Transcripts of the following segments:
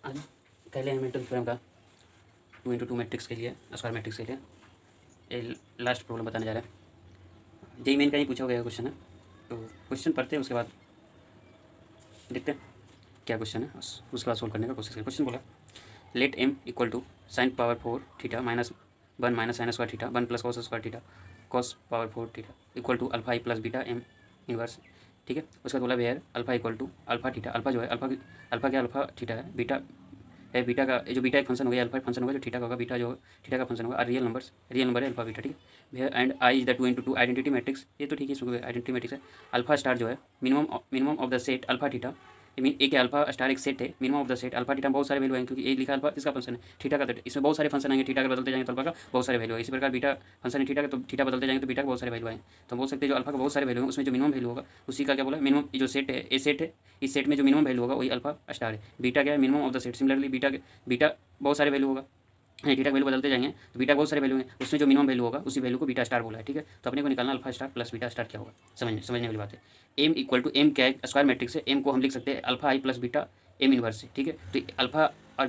आज पहले Hamilton theorem का 2 × 2 मैट्रिक्स के लिए, स्क्वायर मैट्रिक्स के लिए ये लास्ट प्रॉब्लम बताने जा रहे हैं। जेई मेन का ही पूछा गया क्वेश्चन है, तो क्वेश्चन पढ़ते हैं, उसके बाद देखते हैं क्या क्वेश्चन है, उसके बाद सोल्व करने का कोशिश करें। क्वेश्चन बोला let m equal to sine power 4 theta minus 1 minus sine square theta 1 plus cos square theta cos power 4 theta equal to alpha I plus beta M inverse. ठीक है, उसका बोला where alpha equal to alpha theta, alpha जो है alpha क्या alpha theta है, beta है, beta का जो बीटा एक फंक्शन हो गया, अल्फा फंक्शन होगा, जो थीटा का होगा, बीटा जो थीटा का फंक्शन होगा, और रियल नंबर है अल्फा बीटा। ठीक है, and I is the 2 × 2 identity matrix. ये तो ठीक है, इसमें आइडेंटिटी मैट्रिक्स है। अल्फा स्टार जो है minimum of the set alpha theta, mean A के अल्फा स्टार एक सेट है, minimum of the set alpha theta बहुत सारे वैल्यू हैं, क्योंकि ए लिखा अल्फा किसका फंक्शन है, थीटा का। तो इसमें बहुत सारे फंक्शन आएंगे, थीटा का बदलते जाएंगे तो अल्फा का बहुत सारे वैल्यू है। इसी प्रकार बीटा फंक्शन है थीटा का, तो थीटा बदलते जाएंगे तो बीटा का बहुत सारे वैल्यू आए। तो बोल सकते हैं जो अल्फा का बहुत सारे वैल्यू है, उसमें जो मिनिमम वैल्यू होगा उसी का क्या बोला, मिनिमम जो सेट है, ए सेट है, इस सेट में जो मिनिमम वैल्यू होगा वही अल्फा स्टार है। बीटा क्या है, minimum of the set. Similarly beta बहुत सारे वैल्यू होगा, थीटा का वैल्यू बदलते जाएंगे तो बीटा बहुत सारे वैल्यू हैं, उसमें जो मिनिमम वैल्यू होगा उसी वैल्यू को बीटा स्टार बोला है। ठीक है, तो अपने को निकालना alpha star plus beta star क्या होगा, समझने वाली बात है। एम इक्वल टू एम क्या है, स्क्वायर मैट्रिक्स है, एम को हम लिख सकते हैं alpha I plus beta M inverse से। ठीक है, तो अल्फा और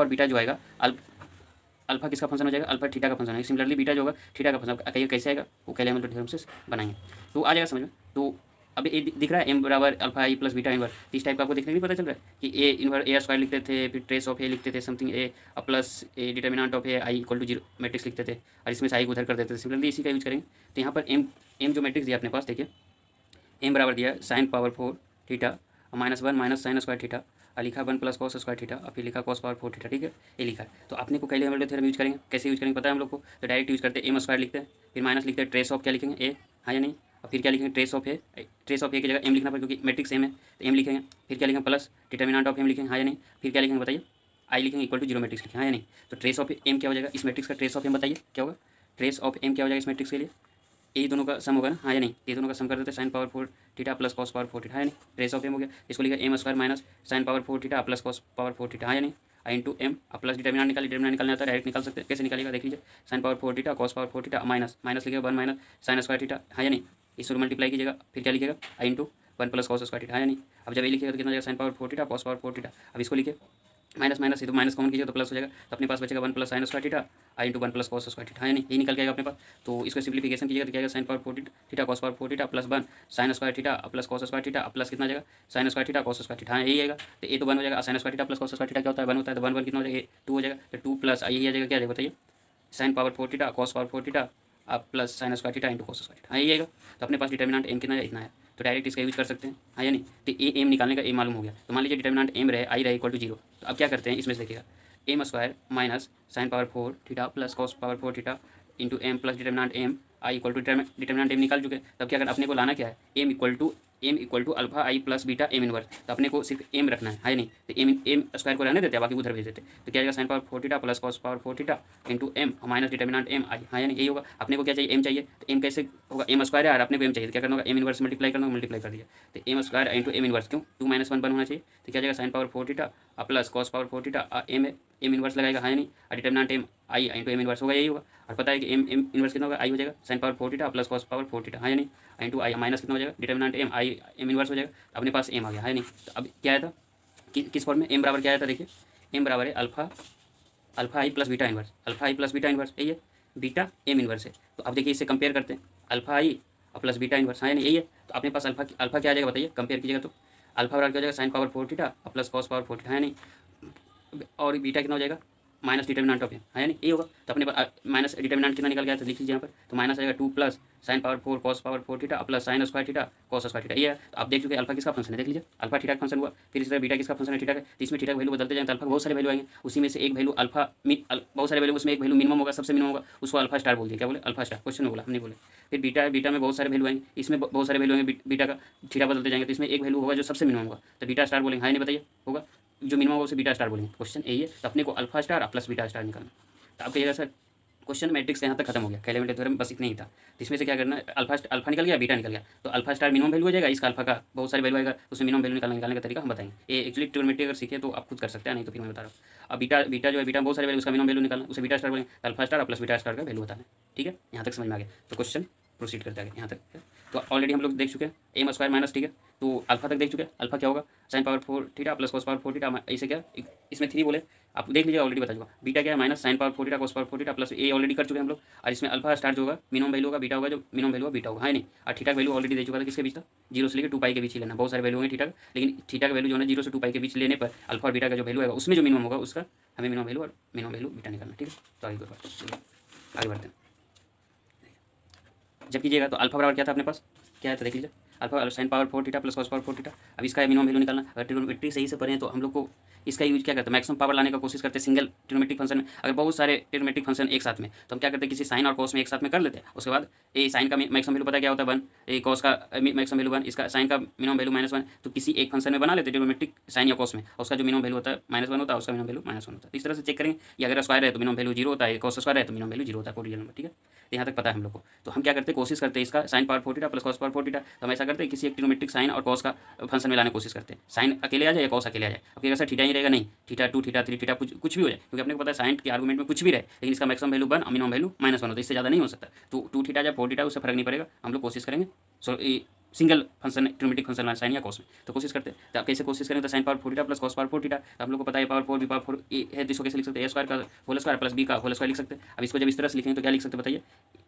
बीटा जो आएगा, अल्फा किसका फंक्शन हो जाएगा, अल्फा थीटा का फंक्शन है। सिमिलरली बीटा जो होगा थीटा का फंक्शन। कहिए कैसे आएगा, वो कैलकुलेटर थ्योरम से बनाएंगे तो आ जाएगा समझ में। तो अब ये दिख रहा है एम बराबर अल्फा आई प्लस बीटा इनवर, इस टाइप का आपको देखने को नहीं पता चल रहा है कि ए इनवर ए स्क्वायर लिखते थे, फिर ट्रेस ऑफ ए लिखते थे, something A plus A determinant of A I equal to 0 matrix लिखते थे, और इसमें से आई को उधर कर देते थे। सिमिलरली इसी का यूज करेंगे। तो यहाँ पर एम जो मैट्रिक्स दिया अपने पास, देखिए एम बराबर दिया है sign power 4 theta -1 minus sine square theta, और लिखा 1 प्लस कॉस स्क्वायर थीटा, और फिर लिखा कॉस पावर 4 थीटा। ठीक है, ये लिखा है। तो अपने को कैले हैमिल्टन थ्योरम यूज करेंगे, कैसे यूज करेंगे पता है हम लोग को। तो डायरेक्ट यूज करते हैं, एम स्क्वायर लिखते हैं, फिर माइनस लिखते हैं, ट्रेस ऑफ क्या लिखेंगे ए, हाँ या नहीं, और फिर क्या लिखेंगे, ट्रेस ऑफ ए की जगह एम लिखना पड़ेगा क्योंकि मैट्रिक्स एम है, तो एम लिखेंगे। फिर क्या लिखेंगे, प्लस डिटर्मिनेंट ऑफ एम लिखेंगे, हाँ या नहीं। फिर क्या लिखेंगे बताइए, आई लिखेंगे इक्वल टू 0 मैट्रिक्स लिखेंगे, हाँ या नहीं। तो ट्रेस ऑफ एम क्या हो जाएगा, इस मैट्रिक्स का ट्रेस ऑफ एम बताइए क्या होगा, ट्रेस ऑफ एम क्या हो जाएगा इस मैट्रिक्स के लिए, ये दोनों का सम होगा ना, हाँ या नहीं। ये दोनों का सम कर देते हैं, sign power 4 theta plus cos power 4 theta, हाँ या नहीं। ट्रेस ऑफ एम हो गया, इसको लिखा M square minus sine power 4 theta plus cos power 4 theta, हाँ या नहीं। I into M plus determinant निकालना आता है, डायरेक्ट निकाल सकते हैं। कैसे निकालेगा देख लीजिए, sign power 4 theta cos power 4 theta minus लिखिएगा 1 माइनस साइन स्क्वायर थीटा, हाँ या नहीं। इसको मल्टीप्लाई कीजिएगा, फिर क्या लिखिएगा, I into 1 plus cos square theta, हाँ या नहीं। अब जब ये लिखिएगा तो कितना जाएगा, sine power 4 theta cos power 4 theta. अब इसको लिखिए माइनस माइनस, ये तो माइनस कॉमन कीजिए तो प्लस हो जाएगा, तो अपने पास बचेगा 1 plus sine square theta I into 1 plus cos square theta, हाँ नहीं, ये निकल के आएगा अपने पास। तो इसको सिंप्लीफिकेशन कीजिएगा तो क्या आएगा, sine power 4 theta cos power 4 theta plus 1 sign square theta plus cos square theta plus कितना जाएगा, sign square theta cos square theta, हाँ यही आएगा। तो ये तो 1 हो जाएगा, sign square theta plus cos square theta क्या होता है, 1 होता है, तो 1 कितना हो जाएगा, 2 हो जाएगा। तो 2 प्लस यही आ जाएगा, क्या आ जाएगा बताइए, sine power 4 theta cos power 4 theta plus sine square theta into cos square theta, हाँ यही आएगा। तो अपने पास डिटर्मिनेंट एम कितना है, इतना है, तो डायरेक्ट इसका यूज कर सकते हैं, हाँ या नहीं। तो ए एम निकालने का ए मालूम हो गया। तो मान लीजिए डिटर्मिनेंट एम रहे, आई रहे इक्वल टू 0, तो अब क्या करते हैं, इसमें से देखिएगा M square minus sine power 4 theta plus cos power 4 theta into M plus determinant M I equal to determinant M निकाल चुके। तब क्या करना, अपने को लाना क्या है, M equal to alpha I plus beta M inverse. तो अपने को सिर्फ एम रखना है नहीं। तो एम स्क्वायर को रहने देते हैं, बाकी उधर भेज देते। तो क्या आएगा, sine power 4 theta plus cos power 4 theta into M minus determinant M I, हाँ यानी यही होगा। अपने को क्या चाहिए, एम चाहिए। तो एम कैसे होगा, एम स्क्वायर है और अपने को एम चाहिए, तो क्या करना होगा, एम इनवर्स मल्टीप्लाई करना होगा, मल्टीप्लाई कर दिया। तो M square into M inverse, क्यों 2 - 1 होना चाहिए। तो क्या जाएगा, sine power 4 theta plus cos power 4 theta M inverse लगाएगा, हाँ नहीं, और determinant M I into M inverse होगा, यही होगा। और पता है कि एम इनवर्स कितना होगा, आई हो जाएगा, sine power 4 theta plus cos power 4 theta, हाँ नहीं, इंटू आई माइनस कितना हो जाएगा, determinant M I M inverse हो जाएगा। अपने पास एम आ गया, है नहीं। तो अब क्या आया था, किस फॉर्म में, एम बराबर क्या आया था, देखिए एम बराबर है alpha I plus beta inverse, alpha I plus beta inverse यही है, बीटा एम इनवर्स है। तो अब देखिए इससे कंपेयर करते हैं, alpha I plus beta inverse, हाँ यही है। तो अपने पास अल्फा क्या आ जाएगा बताइए, कंपेयर कीजिएगा तो अल्फा बराबर क्या हो जाएगा, sine power 4 theta plus cos power 4 theta, है नहीं। और बीटा कितना हो जाएगा, माइनस डिटर्मिनेंट ऑफ एम, है नहीं, ये होगा। तो अपने माइनस डिटर्मिनेंट कितना निकल गया, तो लिख लीजिए यहाँ पर। तो माइनस आएगा 2 plus sign power 4 cos power 4 theta plus sine square theta cos square theta, ये है। तो आप देख चुके अल्फा किसका फंक्शन है, देख लीजिए अल्फा थीटा का फंक्शन हुआ। फिर इस तरह बीटा किसका फंक्शन है, थीटा का। तो इसमें थीटा का वैल्यू बदलते जाएंगे तो अल्फा बहुत सारे वैल्यू आएंगे, उसी में से एक वैल्यू अल्फा बहुत सारे वैल्यू, उसमें एक वैल्यू मिनिमम होगा, सबसे मिनिमम होगा, उसको अल्फा स्टार बोल दिया। क्या बोले, अल्फा स्टार, क्वेश्चन में बोला, हमने बोले। फिर बीटा में बहुत सारे वैल्यू आएंगे, इसमें बहुत सारे वैल्यू आएंगे, बीटा का थीटा बदलते जाएंगे, तो इसमें एक वैल्यू होगा जो सबसे मिनिमम होगा, तो बीटा स्टार बोलेंगे, हाँ नहीं बताइए, होगा जो मिनिमम होगा उसे बीटा स्टार बोलेंगे। क्वेश्चन यही है। तो अपने को alpha star plus beta star निकालना। तो आप कहिएगा सर क्वेश्चन मैट्रिक्स यहाँ तक खत्म हो गया, कैलकुलेटर थ्योरम बस इतना ही था। तो इसमें से क्या करना है, अल्फा निकल गया, बीटा निकल गया, तो अल्फा स्टार मिनिमम वैल्यू हो जाएगा, इसका अल्फा का बहुत सारे वैल्यू आएगा, उसमें मिनिमम वैल्यू निकालने का तरीका हम बताएंगे। ये एक्चुअली ट्रिग्नोमेट्री अगर सीखे तो आप खुद कर सकते हैं, नहीं तो फिर मैं बता रहा हूँ। अब बीटा जो है, बीटा बहुत सारे वैल्यू, उसका मिनिमम वैल्यू निकालना, उसे बीटा स्टार बोलेंगे। तो alpha star plus beta star का वैल्यू बताना है, ठीक है, यहाँ तक समझ में आ गया। तो क्वेश्चन प्रोसीड करते आगे यहाँ तक। तो ऑलरेडी हम लोग देख चुके हैं एम स्क्वायर माइनस, ठीक है, तो अल्फा तक देख चुके हैं। अल्फा क्या होगा, sign power 4 theta plus cos power 4 theta, ऐसे क्या इसमें 3 बोले, आप देख लीजिए ऑलरेडी बता चुका। बीटा क्या है, minus sine power 4 theta cos power 4 theta plus A already कर चुके हैं हम लोग। और इसमें अल्फा स्टार जो होगा मिनिमम वैल्यू होगा बीटा होगा, जो मिनिमम वैल्यू होगा बीटा होगा, है नहीं। और थीटा का वैल्यू ऑलरेडी दे चुका था, किसके बीच था, 0 से लेकर 2 पाई के बीच ही लेना। बहुत सारे वैल्यू होंगे थीटा का, लेकिन थीटा का वैल्यू जो है 0 से 2 पाई के बीच लेने पर अल्फा और बीटा का जो वैल्यू है उसमें जो मिनिमम होगा उसका हमें मिनिमम वैल्यू और मिनिमम वैल्यू बीटा निकालना, ठीक है। तो आगे आगे बढ़ते हैं। जब कीजिएगा तो अल्फा बराबर क्या था अपने पास, क्या है तो देख लीजिए, alpha sign power 4 theta plus cos power 4 theta. अब इसका मिनिमम वैल्यू निकालना। अगर ट्रिग्नोमेट्री सही से पढ़ें तो हम लोग को इसका यूज क्या करते हैं, मैक्सिमम पावर लाने का कोशिश करते हैं सिंगल ट्रिग्नोमेट्रिक फंक्शन में। अगर बहुत सारे ट्रिग्नोमेट्रिक फंक्शन एक साथ में, तो हम क्या करते हैं, किसी साइन और कॉस में एक साथ में कर लेते हैं। उसके बाद ये साइन का मैक्सिमम वैल्यू पता क्या होता है 1, ये कॉस का मैक्सिमम वैल्यू 1, इसका साइन का मिनिमम वैल्यू -1, तो किसी एक फंक्शन में बना लेते हैं ट्रिग्नोमेट्रिक साइन या कॉस में, और उसका जो मिनिमम वैल्यू होता है -1 होता है, उसका मिनिमम वैल्यू -1 होता है। इस तरह से चेक करेंगे। या अगर स्क्वायर है तो मिनिमम वैल्यू 0 होता है, कॉस स्क्वायर है तो मिनिमम वैल्यू 0 होता है, कोरियल नंबर, ठीक है। तो यहाँ तक पता है हम लोग को। तो हम क्या करते हैं, कोशिश करते हैं इसका sign power 4 theta plus cos power 4 theta. तो हम ऐसा करते हैं किसी एक ट्रिग्नोमेट्रिक साइन और कॉस का फंक्शन में लाने की कोशिश करते हैं। साइन अकेले आ जाए या कॉस अकेले आ जाए। अब क्या थीटा ही रहेगा, नहीं, थीटा 2 थीटा 3 थीटा कुछ भी हो जाए, क्योंकि अपने को पता है साइन के आर्गुमेंट में कुछ भी रहे, लेकिन इसका मैक्सिमम वैल्यू 1 और मिनिमम वैल्यू -1 होता है, इससे ज़्यादा नहीं हो सकता। तो 2 थीटा या 4 थीटा उससे फर्क नहीं पड़ेगा, हम लोग कोशिश करेंगे single function trigonometric function sine या कॉस में। तो कोशिश करते हैं। तो आप कैसे कोशिश करेंगे, तो sign power 4 theta plus cos power 4 theta, हम लोग को पता है पावर 4 बी पावर 4 है, जिसको कैसे लिख सकते हैं, ए स्क्वायर का होल स्क्वायर प्लस बी का होल स्क्वायर लिख सकते हैं। अब इसको जब इस तरह से लिखेंगे तो क्या लिख सकते हैं बताइए,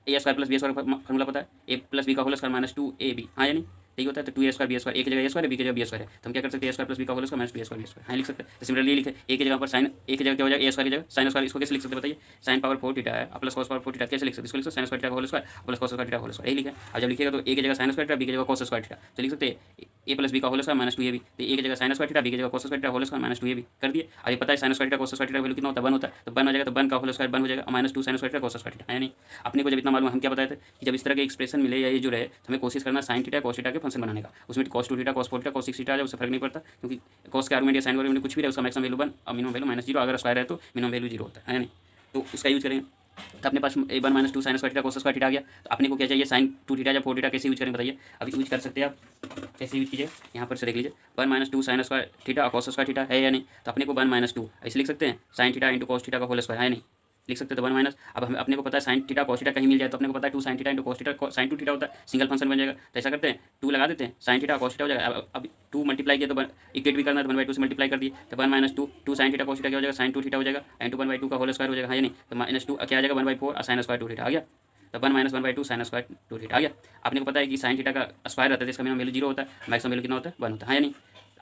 A square plus B square formula पता है, ए प्लस बी का होल स्क्वायर -2ab, हाँ या नहीं, यही होता है। तो 2a स्क्वायर बी स्क्वायर, ए की जगह ए स्क्वायर बी की जगह बी स्क्वायर है, तो हम क्या कर सकते हैं, ए स्क्वायर प्लस बी का whole square -2a square B square, हाँ लिख सकते हैं। तो सिमिलरली लिखे ए की जगह पर साइन, ए की जगह क्या हो जाएगा, ए स्क्वायर की जगह साइन स्क्वायर, इसको कैसे लिख सकते हैं बताइए, साइन पावर 4 थीटा है प्लस कॉस पावर 4 थीटा, कैसे लिख सकते हैं, इसको लिख सकते हैं साइन स्क्वायर थीटा का whole square plus cos square theta का होल स्क्वायर, यही लिखा है। अब जब लिखिएगा तो ए की जगह साइन स्क्वायर थीटा, बी की जगह कॉस स्क्वायर थीटा, तो लिख सकते हैं ए प्लस बी का होल स्क्वायर -2ab, तो ए की जगह साइन स्क्वायर थीटा, बी की जगह cos square theta whole square -2ab कर दिए। अब ये पता है sine square theta cos square theta value कितना होता है, 1 होता है, तो 1 हो जाएगा, तो 1 का होल स्क्वायर 1 हो जाएगा, -2 sine square theta cos square theta, है नहीं। अपने को जब इतना मालूम, हम क्या बताए थे कि जब इस तरह के एक्सप्रेशन मिले या ये जो रहे, तो हमें कोशिश करना साइन थीटा कॉस थीटा के फंक्शन बनाने का। उसमें cos 2 theta cos 4 theta cos 6 theta आ जाए, उससे फर्क नहीं पड़ता, क्योंकि cos के आर्गुमेंट या साइन आर्गुमेंट कुछ भी रहे, उसका मैक्सिमम वैल्यू 1 और मिनिमम वैल्यू -0, अगर स्क्वायर है तो मिनिमम वैल्यू 0 होता है नहीं। तो उसका यूज करेंगे। तो अपने पास 1 -2 sine square theta cos square theta आ गया। तो अपने को क्या चाहिए, साइन 2 थीटा या 4 थीटा कैसे यूज करें बताइए। अभी यूज कर सकते हैं आप, कैसे यूज कीजिए, यहाँ पर से देख लीजिए, 1 -2 साइन स्क्वायर थीटा और cos स्क्वायर थीटा है या नहीं। तो अपने को 1 -2 ऐसे लिख सकते हैं, sign theta into cos theta का होल स्क्वायर, है नहीं, लिख सकते हैं। तो 1 माइनस, अब हमें अपने को पता है साइन थीटा cos थीटा कहीं मिल जाए, तो अपने को पता है 2 sine theta into cos theta, sine 2 theta होता है, सिंगल फंक्शन बन जाएगा। तो ऐसा करते हैं 2 लगा देते हैं, साइन थीटा cos थीटा हो जाएगा। अब 2 मल्टीप्लाई किया तो इक्वेट भी करना है, तो 1/2 से मल्टीप्लाई कर दिए, तो 1 -2 2 साइन थीटा cos थीटा क्या हो जाएगा, साइन 2 थीटा हो जाएगा, इंटू 1/2 का होल स्क्वायर हो जाएगा, हाँ या नहीं। तो -2 क्या आ जाएगा 1/4 और साइन स्क्वायर 2 थीटा आ गया। तो 1 - 1/2 साइन स्क्वायर 2 थीटा आ गया। आपने को पता है कि साइन थीटा का स्क्वायर रहता है, इसका मिनिमम वैल्यू 0 होता है, मैक्सिमम वैल्यू कितना होता है 1 होता है, हाँ या नहीं।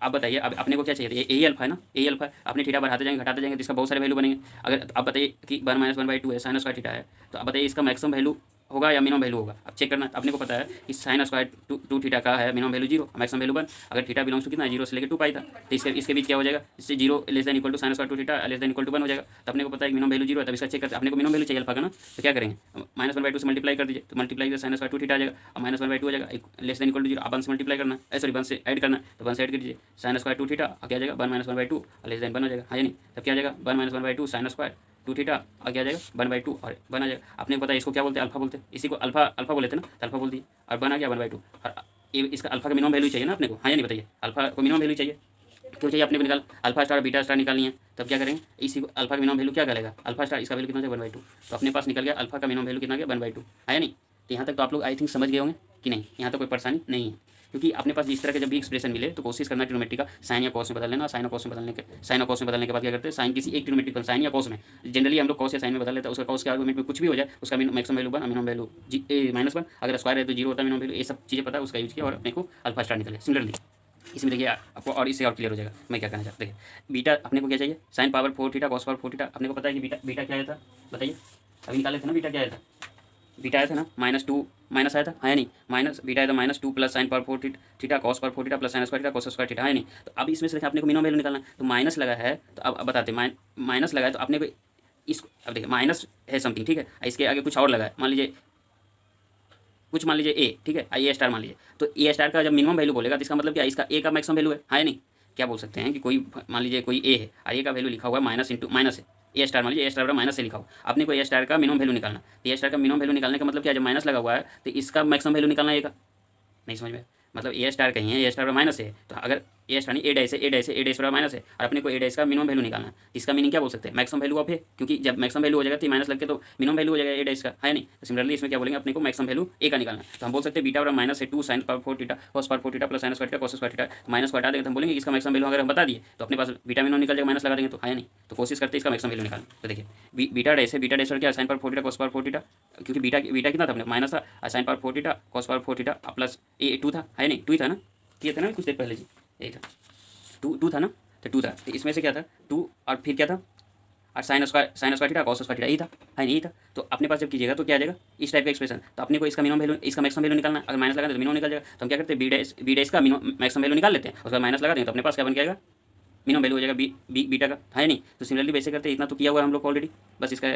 आप बताइए, अब अपने को क्या चाहिए, ये यही अल्फा है ना, यही अल्फा है। अपने थीटा बढ़ाते जाएंगे घटाते जाएंगे, तो इसका बहुत सारे वैल्यू बनेंगे। अगर आप बताइए कि 1 - 1/2 है, साइन स्क्वायर थीटा है, तो आप बताइए इसका मैक्सिमम वैल्यू होगा या मिनिमम वैल्यू होगा, अब चेक करना। अपने को पता है कि साइन स्क्वायर 2 थीटा का है, मिनिमम वैल्यू 0, मैक्सिमम वैल्यू 1। अगर थीटा बिलोंग्स टू कितना 0 से लेकर 2 पाई था, तो इसके बीच क्या हो जाएगा, इससे 0 less than equal to sine square 2 theta less than equal to 1 हो जाएगा। तो अपने को पता है कि मिनिमम वैल्यू 0 है, तब इसका चेक करते हैं। अपने को मिनिमम वैल्यू चाहिए अल्फा का ना, तो क्या करेंगे, -1/2 से मल्टीप्लाई कर दीजिए, तो मल्टीप्लाई से साइन स्क्वायर 2 थीटा आ जाएगा, और -1/2 हो जाएगा, लेस देन इक्वल टू 0, अब 1 से मल्टीप्लाई करना है, सॉरी 1 से ऐड करना है, तो 1 से ऐड कर दीजिए, साइन स्क्वायर 2 थीटा क्या आ जाएगा 1 - 1/2 लेस देन 1 हो जाएगा, हाँ या नहीं। तब क्या आ जाएगा 1 - 1/2 साइन स्क्वायर 2 थीटा आ क्या आ जाएगा 1/2 और 1 आ जाएगा। आपने पता है इसको क्या बोलते हैं, अल्फा बोलते हैं, इसी को अल्फा बोले थे ना, तो अल्फा बोल दिए, और 1 आ गया 1/2। और ये इसका अल्फा का मिनिमम वैल्यू चाहिए ना अपने को, हाँ या नहीं बताइए, अल्फा को मिनिमम वैल्यू चाहिए, क्यों चाहिए अपने को निकाल, अल्फा स्टार बीटा स्टार निकालनी है। तब क्या करेंगे, इसी को अल्फा का मिनिमम वैल्यू क्या करेगा, अल्फा स्टार इसका वैल्यू कितना है 1/2, तो अपने पास निकल गया अल्फा का मिनिमम वैल्यू कितना गया 1/2, है या नहीं। तो यहाँ तक तो आप लोग आई थिंक समझ गए होंगे कि नहीं, यहाँ तक कोई परेशानी नहीं है, क्योंकि अपने पास जिस तरह के जब भी एक्सप्रेशन मिले तो कोशिश करना ट्रिग्नोमेट्री का साइन या कॉस में बदल लेना। साइन और कॉस में बदलने के बाद क्या करते हैं, साइन किसी एक ट्रिग्नोमेट्री साइन या कॉस में, जनरली हम लोग कॉस या साइन में बदल लेते हैं। उसका कॉस के आर्गुमेंट में कुछ भी हो जाए, उसका मैक्सिमम वैल्यू 1 मिनिमम वैल्यू -1, अगर स्क्वायर है तो 0 होता है मिनिमम वैल्यू, ये सब चीज़ें पता है, उसका यूज किया और अपने को अल्फा स्टार निकले। सिमिलरली इसमें देखिए आपको और इससे और क्लियर हो जाएगा मैं क्या कहना चाहता हूँ। देखिए बीटा अपने को क्या चाहिए, sign power 4 theta cos power 4 theta. अपने को पता है कि बीटा क्या आया था बताइए, अभी निकाले थे ना, बीटा क्या आया था, बीटा आया था ना -2 माइनस आया था, है नहीं, माइनस बीटा आया था -2 plus sign power 4 theta cos power 4 theta plus sine square theta cos square theta, है नहीं। तो अब इसमें से देखिए अपने को मिनिमम वैल्यू निकालना है, तो माइनस लगा है, तो अब बताते माइनस लगा है, तो अपने को इसको अब देखिए माइनस है समथिंग, ठीक है, इसके आगे कुछ और लगा है, मान लीजिए ए, ठीक है, ए स्टार मान लीजिए। तो ए स्टार का जब मिनिमम वैल्यू बोलेगा तो इसका मतलब क्या, इसका ए का मैक्सिमम वैल्यू है नहीं। क्या बोल सकते हैं कि कोई मान लीजिए कोई ए है और ए का वैल्यू लिखा हुआ है माइनस इंटू माइनस है, ए स्टार मान लीजिए, ए स्टार माइनस से लिखा हुआ, अपने को ए स्टार का मिनिमम वैल्यू निकालना। तो ए स्टार का मिनिमम वैल्यू निकालने का मतलब क्या, जब माइनस लगा हुआ है तो इसका मैक्सिमम वैल्यू निकालना ए का, नहीं समझ में, मतलब ए स्टार कहीं है, ए स्टार माइनस है, तो अगर ए स्टार नहीं, ए डैश है, ए डैश है, ए डैश बराबर माइनस है और अपने को ए डैश का मिनिमम वैल्यू निकालना है। इसका मीनिंग क्या बोल सकते हैं, मैक्सिमम वैल्यू ऑफ है, क्योंकि जब मैक्सिमम वैल्यू हो जाएगा तो माइनस लग के तो मिनिमम वैल्यू हो जाएगा ए डैश का, है नहीं। तो सिमिलरली इसमें क्या बोलेंगे, अपने को मैक्सिमम वैल्यू ए का निकालना है। तो हम बोल सकते हैं बीटा बराबर माइनस है 2 sin power 4 theta cos power 4 theta plus sin square theta cos square theta, minus को हटा देंगे तो हम बोलेंगे इसका मैक्सिमम वैल्यू अगर हम बता दिए तो अपने पास बीटा मिनिमम निकल जाएगा, माइनस लगा देंगे तो, है नहीं। तो कोशिश करते हैं इसका मैक्सिमम वैल्यू निकालना। तो देखिए बीटा डैश है, बीटा डैश और क्या sin power 4 theta cos power 4 theta, क्योंकि बीटा कितना था अपने माइनस था, sin power 4 theta cos power 4 theta plus A 2 था, है नहीं, 2 ही था ना, ये था ना कुछ देर पहले जी, यही था 2 था ना, तो 2 था। तो इसमें से क्या था 2 और फिर क्या था और sin square theta cos square theta यही था, है नहीं था। तो अपने पास जब कीजिएगा तो क्या आ जाएगा इस टाइप का एक्सप्रेशन। तो अपने को इसका मिनिमम वैल्यू, इसका मैक्सिमम वैल्यू निकालना, अगर माइनस लगा दें तो मिनिमम निकल जाएगा। तो हम क्या करते हैं बी डैश का मैक्सिमम वैल्यू निकाल लेते हैं, उसके बाद माइनस लगा दें तो अपने पास क्या बन जाएगा मिनिमम वैल्यू हो जाएगा बीटा का, है नहीं। तो सिमिलरली वैसे करते हैं, इतना तो किया हुआ है हम लोग ऑलरेडी, बस इसका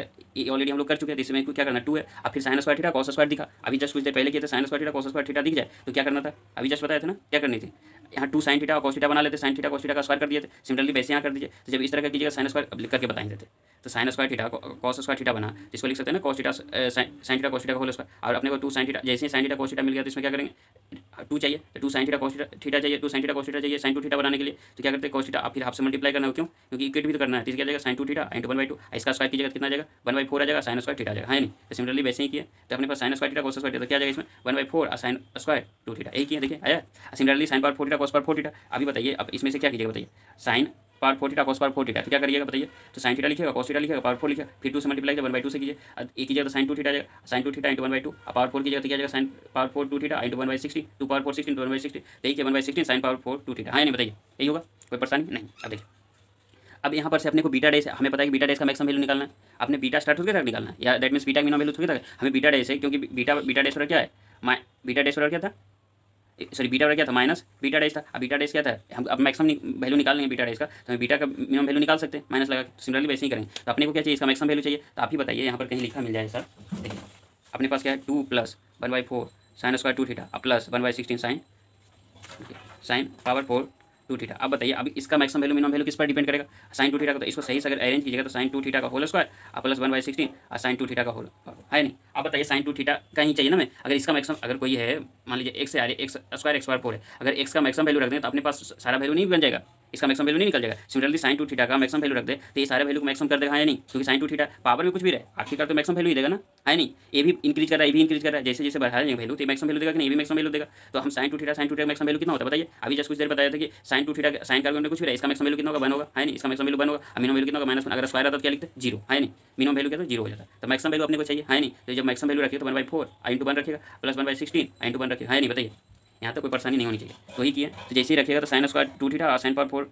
ऑलरेडी हम लोग कर चुके हैं। तो इसमें क्या करना 2 है, अब फिर sin square theta cos square दिखा, अभी जस्ट कुछ देर पहले किए थे sin square theta cos square theta दिख जाए तो क्या करना था, अभी जस्ट बताया था ना क्या करनी थी, यहाँ 2 sin थीटा cos थीटा बना लेते, sin थीटा cos थीटा का स्क्वायर कर दिए थे। सिमिलरली वैसे यहाँ कर दीजिए। तो जब इस तरह का कीजिएगा sin स्क्वायर अब लिख करके बताएंगे देते, तो sin square theta cos square theta बना, जिसको लिख सकते हैं ना cos theta sin theta cos theta का होल स्क्वायर, और अपने को 2 sin थीटा, जैसे ही sin थीटा cos थीटा मिल गया तो इसमें क्या करेंगे 2 चाहिए, तो 2 sin थीटा cos थीटा चाहिए, 2 sin थीटा cos थीटा चाहिए sin 2 थीटा बनाने के लिए। तो क्या करते हैं cos थीटा आप फिर हाफ से मल्टीप्लाई करना हो, क्यों, क्योंकि इक्वेट भी तो करना है। तो क्या जाएगा sin 2 थीटा इंटू 1/2, इसका स्क्वायर कीजिएगा कितना जाएगा 1/4 आ जाएगा, sin स्क्वायर थीटा आ जाएगा, है नहीं। तो सिमिलरली वैसे ही किया, तो अपने पास sin square theta cos square theta तो क्या जाएगा इसमें 1/4 और sin स्क्वायर 2 थीटा, यही किया, देखिए आया। Similarly sin power 4 theta cos power 4 theta, अभी बताइए अब इसमें से क्या कीजिएगा बताइए, sin power 4 theta cos power 4 theta, तो क्या करिएगा बताइए, तो sin थीटा लिखिएगा cos थीटा लिखिएगा पावर 4 लिखिएगा, फिर 2 से मल्टीप्लाई किया 1/2 से कीजिए, एक कीजिएगा तो sin 2 थीटा आ जाएगा, sin 2 थीटा इंटू 1/2 और पावर 4 कीजिएगा तो क्या जाएगा sin power 4 2 theta into 1/16, 2 power 4 16 तो 1/60, देखिए 1/16 sin पावर 4 2 थीटा, है नहीं, बताइए यही होगा, कोई परेशानी नहीं। अब देखिए अब यहाँ पर से अपने को बीटा डैश, हमें पता है कि बीटा डैश का मैक्सिमम वैल्यू निकालना है, आपने बीटा स्टार्ट थोड़ी तक निकालना है, या that means beta minimum value थोड़ी तक, हमें बीटा डैश है, क्योंकि बीटा डैश क्या है, बीटा डैश क्या था, सॉरी बीटा क्या था माइनस बीटा डैश था, अब बीटा डैश क्या था, हम अब मैक्सिमम वैल्यू निकाल लेंगे बीटा डैश का, तो हम बीटा का मिनिमम वैल्यू निकाल सकते हैं माइनस लगा के। सिमिलरली वैसे ही करेंगे। तो अपने को क्या चाहिए, इसका मैक्सिमम वैल्यू चाहिए, तो आप ही बताइए यहाँ पर कहीं लिखा मिल जाए सर, देखिए अपने पास क्या है 2 + 1/4 sin square 2 theta plus 1/16 sin power 4 2 theta. अब बताइए अब इसका मैक्सिमम वैल्यू मिनिमम वैल्यू किस पर डिपेंड करेगा, sin 2 थीटा का। तो इसको सही से अगर अरेंज कीजिएगा तो sin 2 थीटा का होल स्क्वायर और प्लस 1/16 और sin 2 थीटा का होल, है नहीं। अब बताइए sin 2 थीटा का ही चाहिए ना, मैं अगर इसका मैक्सिमम, अगर कोई है मान लीजिए x से आ रही x स्क्वायर x पावर 4 है, अगर x का मैक्सिमम वैल्यू रख दें तो अपने पास सारा वैल्यू नहीं बन जाएगा, इसका मैक्सिमम वैल्यू नहीं निकल जाएगा। सिमिलरली sin 2 थीटा का मैक्सिमम वैल्यू रख दे तो ये सारे वैल्यू को मैक्सिमम कर देगा, है नहीं, क्योंकि sin 2 थीटा पावर में कुछ भी रहे आखिरकार तो मैक्सिमम वैल्यू ही देगा ना, है नहीं। ये भी इंक्रीज कर रहा है, ये भी इंक्रीज कर रहा है, जैसे जैसे बढ़ा जाएंगे वैल्यू तो मैक्सिमम वैल्यू देगा कि नहीं, ये भी मैक्सिमम वैल्यू देगा। तो हम sin 2 थीटा मैक्सिमम वैल्यू कितना होता है बताइए, अभी जस्ट कुछ देर बताया था कि sin 2 थीटा sin का कुछ भी रहा है, इसका मैक्सिमम वैल्यू कितना होगा 1 होगा, है नहीं, इसका मैक्सिमम वैल्यू 1 होगा, मिनिमम वैल्यू कितना होगा -1, अगर स्क्वायर आता तो क्या लिखते 0, है नहीं, मिनिमम वैल्यू क्या था 0 हो जाता। तो मैक्सिमम वैल्यू अपने को चाहिए, है नहीं। तो जब मैक्सिमम वैल्यू रखिए तो 1/4 इंटू 1 रखिएगा प्लस 1/16 इंटू 1 रखिएगा, है नहीं, बताइए यहाँ तक कोई परेशानी नहीं होनी चाहिए। तो ही किया, तो जैसे ही रखिएगा तो sin स्क्वायर 2 थीटा और sin पावर 4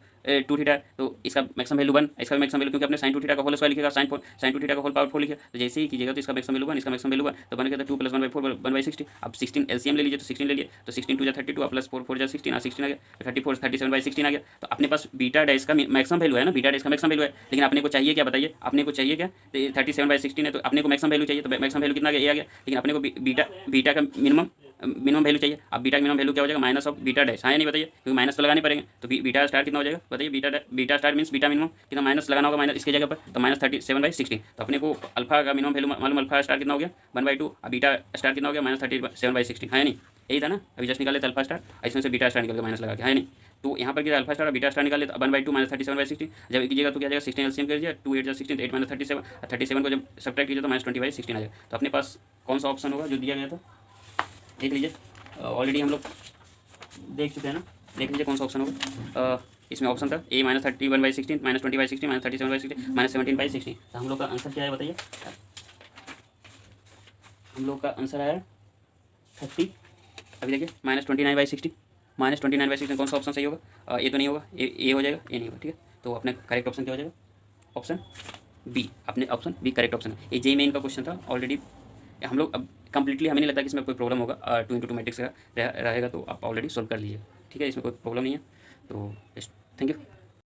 2 थीटा, तो इसका मैक्सिमम वैल्यू 1, इसका मैक्सिमम वैल्यू, क्योंकि अपने sin 2 थीटा का होल स्क्वायर लिखेगा sin 2 थीटा का होल पावर 4 लिखिए, तो जैसे ही कीजिएगा तो इसका मैक्सिमम वैल्यू 1, इसका मैक्सिमम वैल्यू 1, तो बन गया 2 + 1/4 1/60। अब 16 एलसीएम ले लीजिए, तो 16 ले लिए तो 16 2 = 32 और प्लस 4 4 = 16 और 16 आ गया 34 37/16 आ गया। तो अपने पास बीटा डैश का मैक्सिमम वैल्यू है ना, बीटा डैश का मैक्सिमम वैल्यू है, लेकिन अपने को चाहिए क्या बताइए, अपने को चाहिए क्या, 37/16 है, तो अपने को मैक्सिमम वैल्यू चाहिए, तो मैक्सिमम वैल्यू कितना आ गया, लेकिन अपने को बीटा का मिनिमम वैल्यू चाहिए। अब बीटा का मिनिमम वैल्यू क्या हो जाएगा माइनस ऑफ बीटा डैश, हाँ नहीं बताइए, क्योंकि माइनस तो लगाने पड़ेंगे। तो बीटा स्टार कितना हो जाएगा बताइए, beta star means beta minimum कितना माइनस लगाना होगा, माइनस इसके जगह पर तो -37/16। तो अपने को अल्फा का मिनिमम वैल्यू मालूम, अल्फा स्टार कितना हो गया 1/2 और बीटा स्टार कितना हो गया -37/16, है नहीं, यही था ना, अभी जस्ट निकाले थे अल्फा स्टार, इसमें से बीटा स्टार निकल के माइनस लगा के, है नहीं। तो यहाँ पर क्या अल्फा स्टार और बीटा स्टार निकाले 1/2 -37/16, जब कीजिएगा तो क्या जाएगा 16 एलसीएम कीजिए 2 8 16 8 -37 37 को जब सब्ट्रैक्ट कीजिए तो -20/16 आ जाएगा। तो अपने पास कौन सा ऑप्शन होगा जो दिया गया था, देख लीजिए, ऑलरेडी हम लोग देख चुके हैं ना, देख लीजिए कौन सा ऑप्शन होगा। इसमें ऑप्शन था A -31/16 -20/16 -37/16 -17/16। तो हम लोग का आंसर क्या है बताइए, हम लोग का आंसर आया 30, अभी देखिए -29/60 -29/16 कौन सा ऑप्शन सही होगा, ये तो नहीं होगा, ये हो जाएगा, ये नहीं होगा, ठीक है। तो अपने करेक्ट ऑप्शन क्या हो जाएगा, ऑप्शन बी, अपने ऑप्शन बी करेक्ट ऑप्शन है। ये जेईई मेन का क्वेश्चन था ऑलरेडी, हम लोग अब कंप्लीटली हमें नहीं लगता कि इसमें कोई प्रॉब्लम होगा, 2 × 2 मैट्रिक्स का रहेगा तो आप ऑलरेडी सोल्व कर लीजिए, ठीक है, इसमें कोई प्रॉब्लम नहीं है। तो थैंक यू।